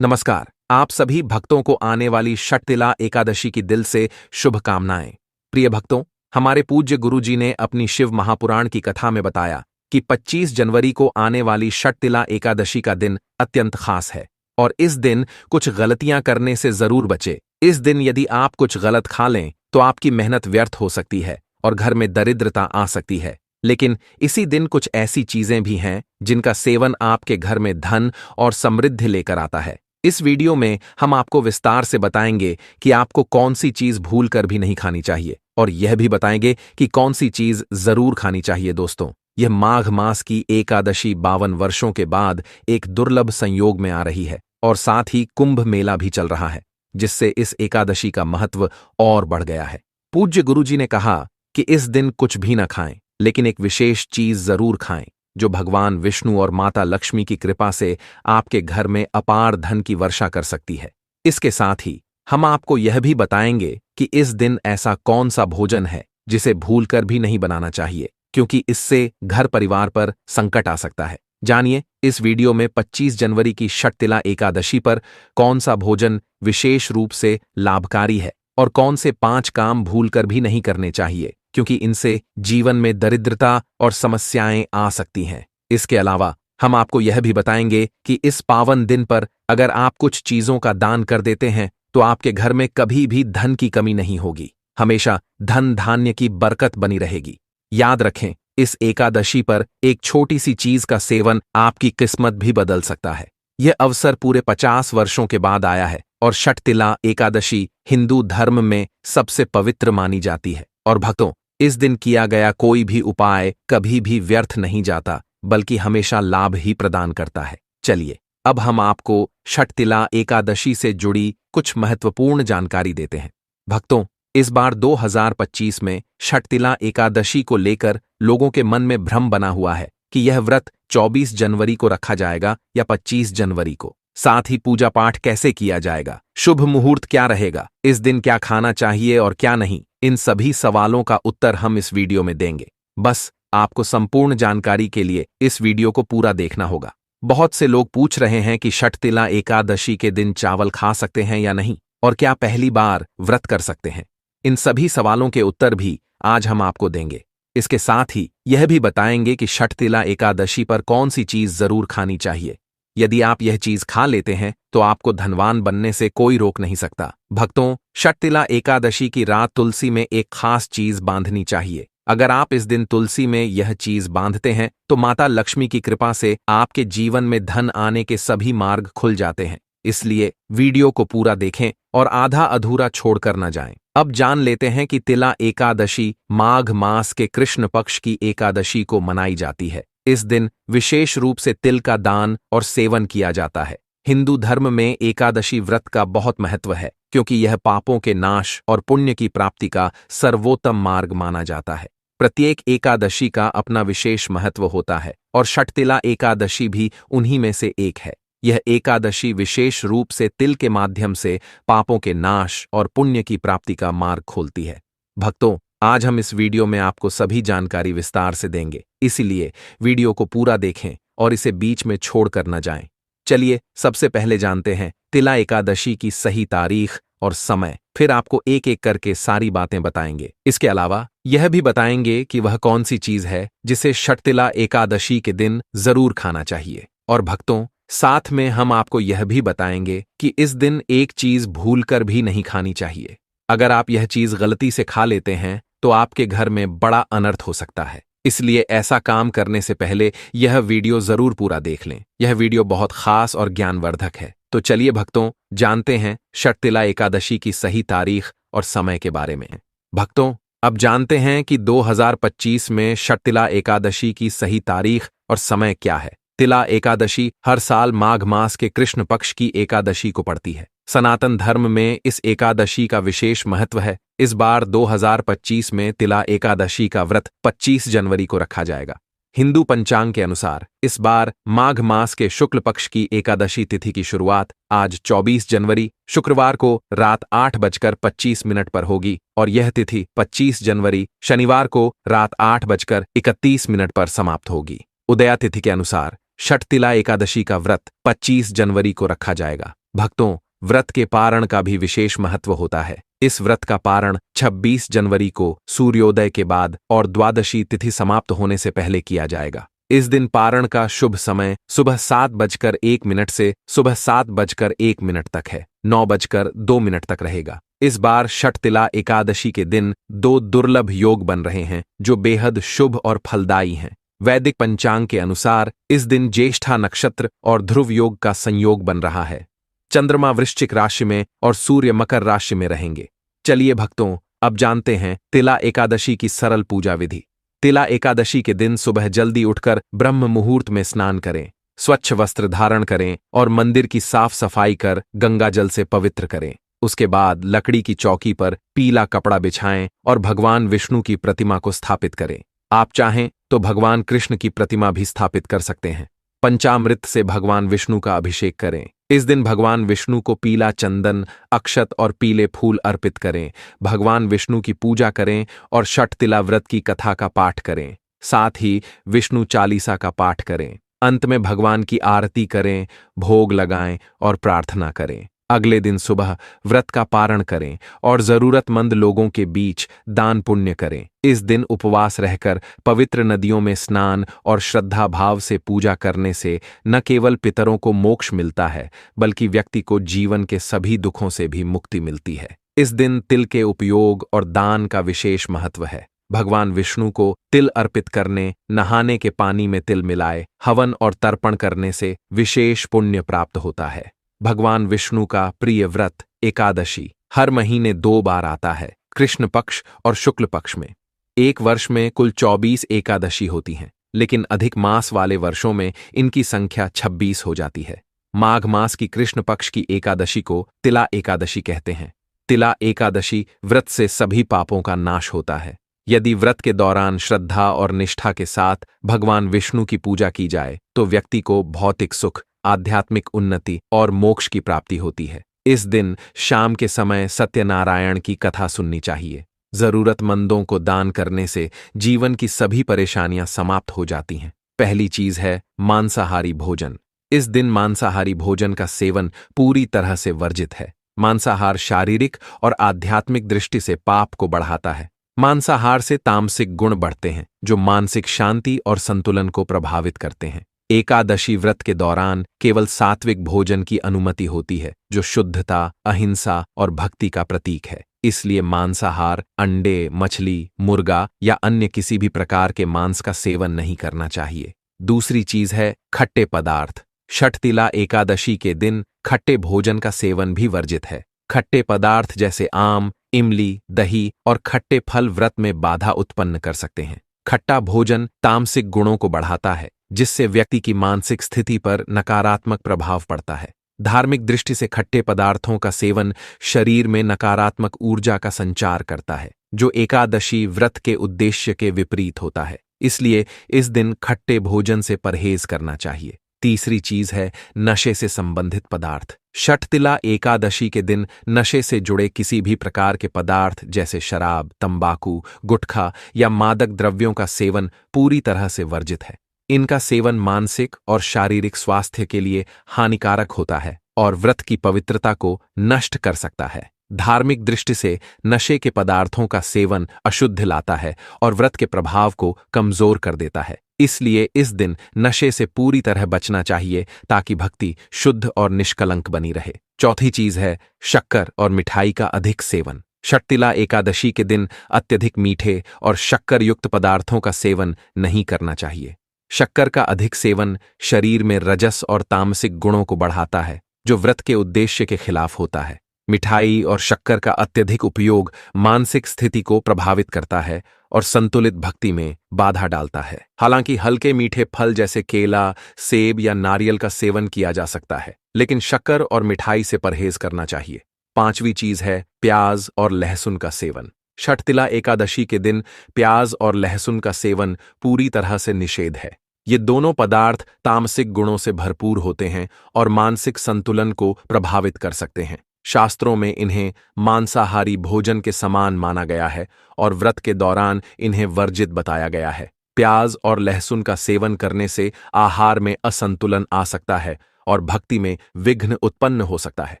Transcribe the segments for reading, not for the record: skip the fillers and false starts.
नमस्कार। आप सभी भक्तों को आने वाली षटतिला एकादशी की दिल से शुभकामनाएं। प्रिय भक्तों, हमारे पूज्य गुरु जी ने अपनी शिव महापुराण की कथा में बताया कि 25 जनवरी को आने वाली षटतिला एकादशी का दिन अत्यंत खास है और इस दिन कुछ गलतियां करने से जरूर बचे। इस दिन यदि आप कुछ गलत खा लें तो आपकी मेहनत व्यर्थ हो सकती है और घर में दरिद्रता आ सकती है। लेकिन इसी दिन कुछ ऐसी चीजें भी हैं जिनका सेवन आपके घर में धन और समृद्धि लेकर आता है। इस वीडियो में हम आपको विस्तार से बताएंगे कि आपको कौन सी चीज भूल कर भी नहीं खानी चाहिए और यह भी बताएंगे कि कौन सी चीज जरूर खानी चाहिए। दोस्तों, यह माघ मास की एकादशी 52 वर्षों के बाद एक दुर्लभ संयोग में आ रही है और साथ ही कुंभ मेला भी चल रहा है, जिससे इस एकादशी का महत्व और बढ़ गया है। पूज्य गुरुजी ने कहा कि इस दिन कुछ भी न खाएं, लेकिन एक विशेष चीज जरूर खाएं जो भगवान विष्णु और माता लक्ष्मी की कृपा से आपके घर में अपार धन की वर्षा कर सकती है। इसके साथ ही हम आपको यह भी बताएंगे कि इस दिन ऐसा कौन सा भोजन है जिसे भूलकर भी नहीं बनाना चाहिए, क्योंकि इससे घर परिवार पर संकट आ सकता है। जानिए इस वीडियो में 25 जनवरी की षटतिला एकादशी पर कौन सा भोजन विशेष रूप से लाभकारी है और कौन से 5 काम भूलकर भी नहीं करने चाहिए, क्योंकि इनसे जीवन में दरिद्रता और समस्याएं आ सकती हैं। इसके अलावा हम आपको यह भी बताएंगे कि इस पावन दिन पर अगर आप कुछ चीजों का दान कर देते हैं तो आपके घर में कभी भी धन की कमी नहीं होगी, हमेशा धन धान्य की बरकत बनी रहेगी। याद रखें, इस एकादशी पर एक छोटी सी चीज का सेवन आपकी किस्मत भी बदल सकता है। यह अवसर पूरे 50 वर्षों के बाद आया है और षटतिला एकादशी हिंदू धर्म में सबसे पवित्र मानी जाती है। और भक्तों, इस दिन किया गया कोई भी उपाय कभी भी व्यर्थ नहीं जाता, बल्कि हमेशा लाभ ही प्रदान करता है। चलिए अब हम आपको षटतिला एकादशी से जुड़ी कुछ महत्वपूर्ण जानकारी देते हैं। भक्तों, इस बार 2025 में षटतिला एकादशी को लेकर लोगों के मन में भ्रम बना हुआ है कि यह व्रत 24 जनवरी को रखा जाएगा या 25 जनवरी को। साथ ही पूजा पाठ कैसे किया जाएगा, शुभ मुहूर्त क्या रहेगा, इस दिन क्या खाना चाहिए और क्या नहीं, इन सभी सवालों का उत्तर हम इस वीडियो में देंगे। बस आपको संपूर्ण जानकारी के लिए इस वीडियो को पूरा देखना होगा। बहुत से लोग पूछ रहे हैं कि षटतिला एकादशी के दिन चावल खा सकते हैं या नहीं और क्या पहली बार व्रत कर सकते हैं। इन सभी सवालों के उत्तर भी आज हम आपको देंगे। इसके साथ ही यह भी बताएंगे कि षटतिला एकादशी पर कौन सी चीज जरूर खानी चाहिए। यदि आप यह चीज खा लेते हैं तो आपको धनवान बनने से कोई रोक नहीं सकता। भक्तों, षटतिला एकादशी की रात तुलसी में एक खास चीज बांधनी चाहिए। अगर आप इस दिन तुलसी में यह चीज बांधते हैं तो माता लक्ष्मी की कृपा से आपके जीवन में धन आने के सभी मार्ग खुल जाते हैं। इसलिए वीडियो को पूरा देखें और आधा अधूरा छोड़कर न जाएं। अब जान लेते हैं कि तिला एकादशी माघ मास के कृष्ण पक्ष की एकादशी को मनाई जाती है। इस दिन विशेष रूप से तिल का दान और सेवन किया जाता है। हिंदू धर्म में एकादशी व्रत का बहुत महत्व है, क्योंकि यह पापों के नाश और पुण्य की प्राप्ति का सर्वोत्तम मार्ग माना जाता है। प्रत्येक एकादशी का अपना विशेष महत्व होता है और षटतिला एकादशी भी उन्हीं में से एक है। यह एकादशी विशेष रूप से तिल के माध्यम से पापों के नाश और पुण्य की प्राप्ति का मार्ग खोलती है। भक्तों, आज हम इस वीडियो में आपको सभी जानकारी विस्तार से देंगे, इसीलिए वीडियो को पूरा देखें और इसे बीच में छोड़कर न जाएं। चलिए सबसे पहले जानते हैं तिला एकादशी की सही तारीख और समय, फिर आपको एक एक करके सारी बातें बताएंगे। इसके अलावा यह भी बताएंगे कि वह कौन सी चीज है जिसे षटतिला एकादशी के दिन जरूर खाना चाहिए। और भक्तों, साथ में हम आपको यह भी बताएंगे कि इस दिन एक चीज भूलकर भी नहीं खानी चाहिए। अगर आप यह चीज गलती से खा लेते हैं तो आपके घर में बड़ा अनर्थ हो सकता है। इसलिए ऐसा काम करने से पहले यह वीडियो जरूर पूरा देख लें। यह वीडियो बहुत खास और ज्ञानवर्धक है। तो चलिए भक्तों, जानते हैं षटतिला एकादशी की सही तारीख और समय के बारे में। भक्तों, अब जानते हैं कि 2025 में षटतिला एकादशी की सही तारीख और समय क्या है। तिला एकादशी हर साल माघ मास के कृष्ण पक्ष की एकादशी को पड़ती है। सनातन धर्म में इस एकादशी का विशेष महत्व है। इस बार 2025 में तिला एकादशी का व्रत 25 जनवरी को रखा जाएगा। हिंदू पंचांग के अनुसार इस बार माघ मास के शुक्ल पक्ष की एकादशी तिथि की शुरुआत आज 24 जनवरी शुक्रवार को रात 8:25 पर होगी और यह तिथि 25 जनवरी शनिवार को रात 8:31 पर समाप्त होगी। उदया तिथि के अनुसार षटतिला एकादशी का व्रत 25 जनवरी को रखा जाएगा। भक्तों, व्रत के पारण का भी विशेष महत्व होता है। इस व्रत का पारण 26 जनवरी को सूर्योदय के बाद और द्वादशी तिथि समाप्त होने से पहले किया जाएगा। इस दिन पारण का शुभ समय सुबह 7:01 से सुबह 7:01 तक है, 9:02 तक रहेगा। इस बार षटतिला एकादशी के दिन दो दुर्लभ योग बन रहे हैं जो बेहद शुभ और फलदायी हैं। वैदिक पंचांग के अनुसार इस दिन ज्येष्ठा नक्षत्र और ध्रुव योग का संयोग बन रहा है। चंद्रमा वृश्चिक राशि में और सूर्य मकर राशि में रहेंगे। चलिए भक्तों, अब जानते हैं तिला एकादशी की सरल पूजा विधि। तिला एकादशी के दिन सुबह जल्दी उठकर ब्रह्म मुहूर्त में स्नान करें, स्वच्छ वस्त्र धारण करें और मंदिर की साफ सफाई कर गंगा जल से पवित्र करें। उसके बाद लकड़ी की चौकी पर पीला कपड़ा बिछाएं और भगवान विष्णु की प्रतिमा को स्थापित करें। आप चाहें तो भगवान कृष्ण की प्रतिमा भी स्थापित कर सकते हैं। पंचामृत से भगवान विष्णु का अभिषेक करें। इस दिन भगवान विष्णु को पीला चंदन, अक्षत और पीले फूल अर्पित करें। भगवान विष्णु की पूजा करें और षटतिला व्रत की कथा का पाठ करें। साथ ही विष्णु चालीसा का पाठ करें। अंत में भगवान की आरती करें, भोग लगाएं और प्रार्थना करें। अगले दिन सुबह व्रत का पारण करें और जरूरतमंद लोगों के बीच दान पुण्य करें। इस दिन उपवास रहकर पवित्र नदियों में स्नान और श्रद्धा भाव से पूजा करने से न केवल पितरों को मोक्ष मिलता है, बल्कि व्यक्ति को जीवन के सभी दुखों से भी मुक्ति मिलती है। इस दिन तिल के उपयोग और दान का विशेष महत्व है। भगवान विष्णु को तिल अर्पित करने, नहाने के पानी में तिल मिलाए, हवन और तर्पण करने से विशेष पुण्य प्राप्त होता है। भगवान विष्णु का प्रिय व्रत एकादशी हर महीने 2 बार आता है, कृष्ण पक्ष और शुक्ल पक्ष में। एक वर्ष में कुल 24 एकादशी होती हैं, लेकिन अधिक मास वाले वर्षों में इनकी संख्या 26 हो जाती है। माघ मास की कृष्ण पक्ष की एकादशी को तिला एकादशी कहते हैं। तिला एकादशी व्रत से सभी पापों का नाश होता है। यदि व्रत के दौरान श्रद्धा और निष्ठा के साथ भगवान विष्णु की पूजा की जाए तो व्यक्ति को भौतिक सुख, आध्यात्मिक उन्नति और मोक्ष की प्राप्ति होती है। इस दिन शाम के समय सत्यनारायण की कथा सुननी चाहिए। जरूरतमंदों को दान करने से जीवन की सभी परेशानियां समाप्त हो जाती हैं। पहली चीज है मांसाहारी भोजन। इस दिन मांसाहारी भोजन का सेवन पूरी तरह से वर्जित है। मांसाहार शारीरिक और आध्यात्मिक दृष्टि से पाप को बढ़ाता है। मांसाहार से तामसिक गुण बढ़ते हैं जो मानसिक शांति और संतुलन को प्रभावित करते हैं। एकादशी व्रत के दौरान केवल सात्विक भोजन की अनुमति होती है, जो शुद्धता, अहिंसा और भक्ति का प्रतीक है। इसलिए मांसाहार, अंडे, मछली, मुर्गा या अन्य किसी भी प्रकार के मांस का सेवन नहीं करना चाहिए। दूसरी चीज है खट्टे पदार्थ। षटतिला एकादशी के दिन खट्टे भोजन का सेवन भी वर्जित है। खट्टे पदार्थ जैसे आम, इमली, दही और खट्टे फल व्रत में बाधा उत्पन्न कर सकते हैं। खट्टा भोजन तामसिक गुणों को बढ़ाता है, जिससे व्यक्ति की मानसिक स्थिति पर नकारात्मक प्रभाव पड़ता है। धार्मिक दृष्टि से खट्टे पदार्थों का सेवन शरीर में नकारात्मक ऊर्जा का संचार करता है, जो एकादशी व्रत के उद्देश्य के विपरीत होता है। इसलिए इस दिन खट्टे भोजन से परहेज करना चाहिए। तीसरी चीज है नशे से संबंधित पदार्थ। षटतिला एकादशी के दिन नशे से जुड़े किसी भी प्रकार के पदार्थ जैसे शराब, तंबाकू, गुटखा या मादक द्रव्यों का सेवन पूरी तरह से वर्जित है। इनका सेवन मानसिक और शारीरिक स्वास्थ्य के लिए हानिकारक होता है और व्रत की पवित्रता को नष्ट कर सकता है। धार्मिक दृष्टि से नशे के पदार्थों का सेवन अशुद्ध लाता है और व्रत के प्रभाव को कमजोर कर देता है। इसलिए इस दिन नशे से पूरी तरह बचना चाहिए ताकि भक्ति शुद्ध और निष्कलंक बनी रहे। चौथी चीज है शक्कर और मिठाई का अधिक सेवन। षटतिला एकादशी के दिन अत्यधिक मीठे और शक्कर युक्त पदार्थों का सेवन नहीं करना चाहिए। शक्कर का अधिक सेवन शरीर में रजस और तामसिक गुणों को बढ़ाता है, जो व्रत के उद्देश्य के खिलाफ होता है। मिठाई और शक्कर का अत्यधिक उपयोग मानसिक स्थिति को प्रभावित करता है और संतुलित भक्ति में बाधा डालता है। हालांकि हल्के मीठे फल जैसे केला, सेब या नारियल का सेवन किया जा सकता है, लेकिन शक्कर और मिठाई से परहेज करना चाहिए। पांचवी चीज है प्याज और लहसुन का सेवन। षटतिला एकादशी के दिन प्याज और लहसुन का सेवन पूरी तरह से निषेध है। ये दोनों पदार्थ तामसिक गुणों से भरपूर होते हैं और मानसिक संतुलन को प्रभावित कर सकते हैं। शास्त्रों में इन्हें मांसाहारी भोजन के समान माना गया है और व्रत के दौरान इन्हें वर्जित बताया गया है। प्याज और लहसुन का सेवन करने से आहार में असंतुलन आ सकता है और भक्ति में विघ्न उत्पन्न हो सकता है।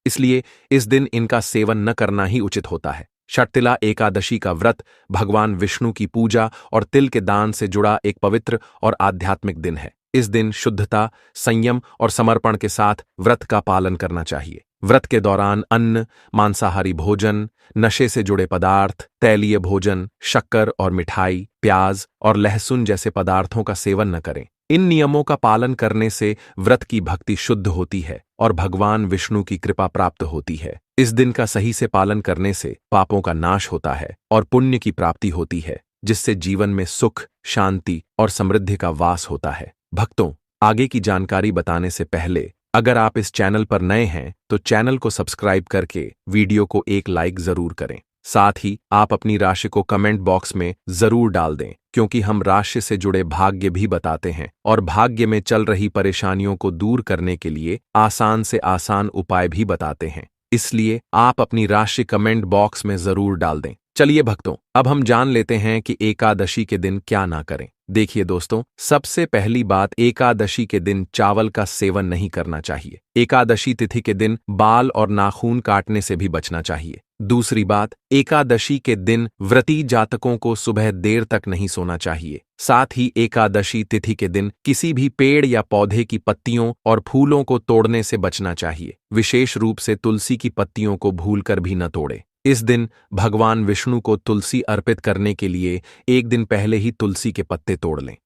इसलिए इस दिन इनका सेवन न करना ही उचित होता है। षटतिला एकादशी का व्रत भगवान विष्णु की पूजा और तिल के दान से जुड़ा एक पवित्र और आध्यात्मिक दिन है। इस दिन शुद्धता, संयम और समर्पण के साथ व्रत का पालन करना चाहिए। व्रत के दौरान अन्न, मांसाहारी भोजन, नशे से जुड़े पदार्थ, तैलीय भोजन, शक्कर और मिठाई, प्याज और लहसुन जैसे पदार्थों का सेवन न करें। इन नियमों का पालन करने से व्रत की भक्ति शुद्ध होती है और भगवान विष्णु की कृपा प्राप्त होती है। इस दिन का सही से पालन करने से पापों का नाश होता है और पुण्य की प्राप्ति होती है, जिससे जीवन में सुख, शांति और समृद्धि का वास होता है। भक्तों, आगे की जानकारी बताने से पहले अगर आप इस चैनल पर नए हैं तो चैनल को सब्सक्राइब करके वीडियो को एक लाइक जरूर करें। साथ ही आप अपनी राशि को कमेंट बॉक्स में जरूर डाल दें, क्योंकि हम राशि से जुड़े भाग्य भी बताते हैं और भाग्य में चल रही परेशानियों को दूर करने के लिए आसान से आसान उपाय भी बताते हैं। इसलिए आप अपनी राशि कमेंट बॉक्स में जरूर डाल दें। चलिए भक्तों, अब हम जान लेते हैं कि एकादशी के दिन क्या ना करें। देखिए दोस्तों, सबसे पहली बात, एकादशी के दिन चावल का सेवन नहीं करना चाहिए। एकादशी तिथि के दिन बाल और नाखून काटने से भी बचना चाहिए। दूसरी बात, एकादशी के दिन व्रती जातकों को सुबह देर तक नहीं सोना चाहिए। साथ ही एकादशी तिथि के दिन किसी भी पेड़ या पौधे की पत्तियों और फूलों को तोड़ने से बचना चाहिए। विशेष रूप से तुलसी की पत्तियों को भूलकर भी न तोड़े। इस दिन भगवान विष्णु को तुलसी अर्पित करने के लिए एक दिन पहले ही तुलसी के पत्ते तोड़ लें।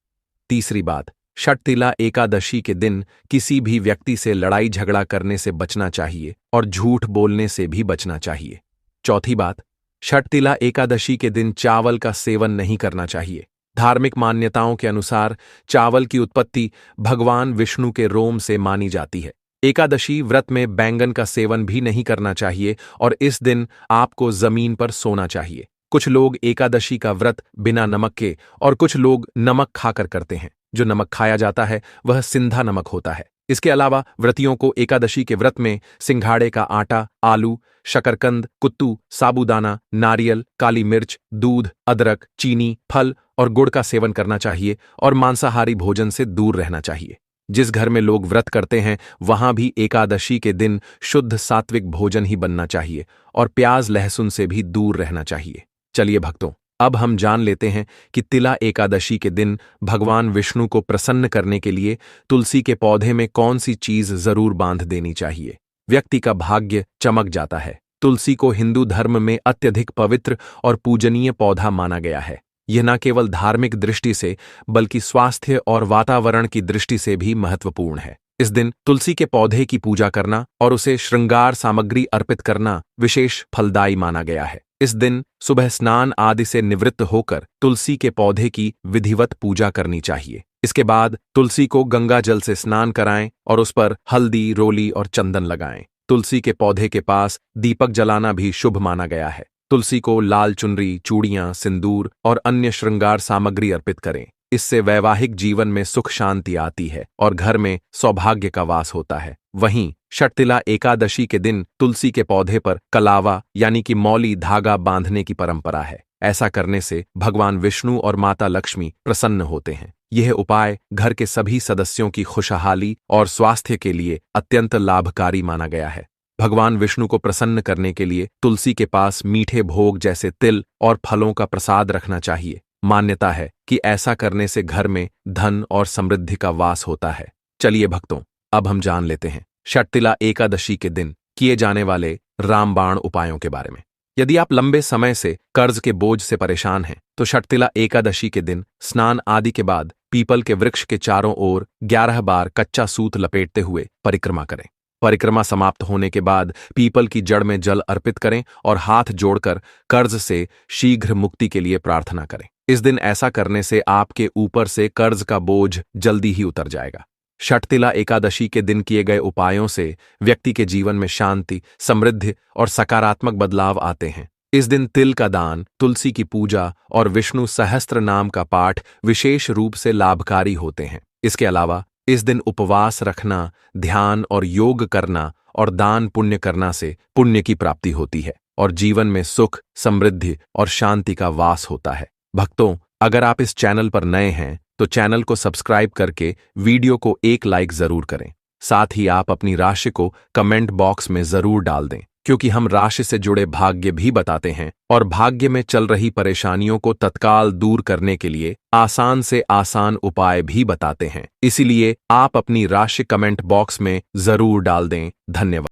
तीसरी बात, षटतिला एकादशी के दिन किसी भी व्यक्ति से लड़ाई झगड़ा करने से बचना चाहिए और झूठ बोलने से भी बचना चाहिए। चौथी बात, षटतिला एकादशी के दिन चावल का सेवन नहीं करना चाहिए। धार्मिक मान्यताओं के अनुसार चावल की उत्पत्ति भगवान विष्णु के रोम से मानी जाती है। एकादशी व्रत में बैंगन का सेवन भी नहीं करना चाहिए और इस दिन आपको जमीन पर सोना चाहिए। कुछ लोग एकादशी का व्रत बिना नमक के और कुछ लोग नमक खाकर करते हैं। जो नमक खाया जाता है वह सिंधा नमक होता है। इसके अलावा व्रतियों को एकादशी के व्रत में सिंघाड़े का आटा, आलू, शकरकंद, कुत्तू, साबूदाना, नारियल, काली मिर्च, दूध, अदरक, चीनी, फल और गुड़ का सेवन करना चाहिए और मांसाहारी भोजन से दूर रहना चाहिए। जिस घर में लोग व्रत करते हैं वहां भी एकादशी के दिन शुद्ध सात्विक भोजन ही बनना चाहिए और प्याज लहसुन से भी दूर रहना चाहिए। चलिए भक्तों, अब हम जान लेते हैं कि तिला एकादशी के दिन भगवान विष्णु को प्रसन्न करने के लिए तुलसी के पौधे में कौन सी चीज जरूर बांध देनी चाहिए। व्यक्ति का भाग्य चमक जाता है। तुलसी को हिंदू धर्म में अत्यधिक पवित्र और पूजनीय पौधा माना गया है। यह न केवल धार्मिक दृष्टि से बल्कि स्वास्थ्य और वातावरण की दृष्टि से भी महत्वपूर्ण है। इस दिन तुलसी के पौधे की पूजा करना और उसे श्रृंगार सामग्री अर्पित करना विशेष फलदायी माना गया है। इस दिन सुबह स्नान आदि से निवृत्त होकर तुलसी के पौधे की विधिवत पूजा करनी चाहिए। इसके बाद तुलसी को गंगा जल से स्नान कराएं और उस पर हल्दी, रोली और चंदन लगाएं। तुलसी के पौधे के पास दीपक जलाना भी शुभ माना गया है। तुलसी को लाल चुनरी, चूड़ियां, सिंदूर और अन्य श्रृंगार सामग्री अर्पित करें। इससे वैवाहिक जीवन में सुख शांति आती है और घर में सौभाग्य का वास होता है। वहीं षटतिला एकादशी के दिन तुलसी के पौधे पर कलावा यानी कि मौली धागा बांधने की परंपरा है। ऐसा करने से भगवान विष्णु और माता लक्ष्मी प्रसन्न होते हैं। यह उपाय घर के सभी सदस्यों की खुशहाली और स्वास्थ्य के लिए अत्यंत लाभकारी माना गया है। भगवान विष्णु को प्रसन्न करने के लिए तुलसी के पास मीठे भोग जैसे तिल और फलों का प्रसाद रखना चाहिए। मान्यता है कि ऐसा करने से घर में धन और समृद्धि का वास होता है। चलिए भक्तों, अब हम जान लेते हैं षटतिला एकादशी के दिन किए जाने वाले रामबाण उपायों के बारे में। यदि आप लंबे समय से कर्ज के बोझ से परेशान हैं तो षटतिला एकादशी के दिन स्नान आदि के बाद पीपल के वृक्ष के चारों ओर 11 बार कच्चा सूत लपेटते हुए परिक्रमा करें। परिक्रमा समाप्त होने के बाद पीपल की जड़ में जल अर्पित करें और हाथ जोड़कर कर्ज से शीघ्र मुक्ति के लिए प्रार्थना करें। इस दिन ऐसा करने से आपके ऊपर से कर्ज का बोझ जल्दी ही उतर जाएगा। षटतिला एकादशी के दिन किए गए उपायों से व्यक्ति के जीवन में शांति, समृद्धि और सकारात्मक बदलाव आते हैं। इस दिन तिल का दान, तुलसी की पूजा और विष्णु सहस्त्र नाम का पाठ विशेष रूप से लाभकारी होते हैं। इसके अलावा इस दिन उपवास रखना, ध्यान और योग करना और दान पुण्य करना से पुण्य की प्राप्ति होती है और जीवन में सुख, समृद्धि और शांति का वास होता है। भक्तों, अगर आप इस चैनल पर नए हैं तो चैनल को सब्सक्राइब करके वीडियो को एक लाइक जरूर करें। साथ ही आप अपनी राशि को कमेंट बॉक्स में जरूर डाल दें, क्योंकि हम राशि से जुड़े भाग्य भी बताते हैं और भाग्य में चल रही परेशानियों को तत्काल दूर करने के लिए आसान से आसान उपाय भी बताते हैं। इसीलिए आप अपनी राशि कमेंट बॉक्स में जरूर डाल दें। धन्यवाद।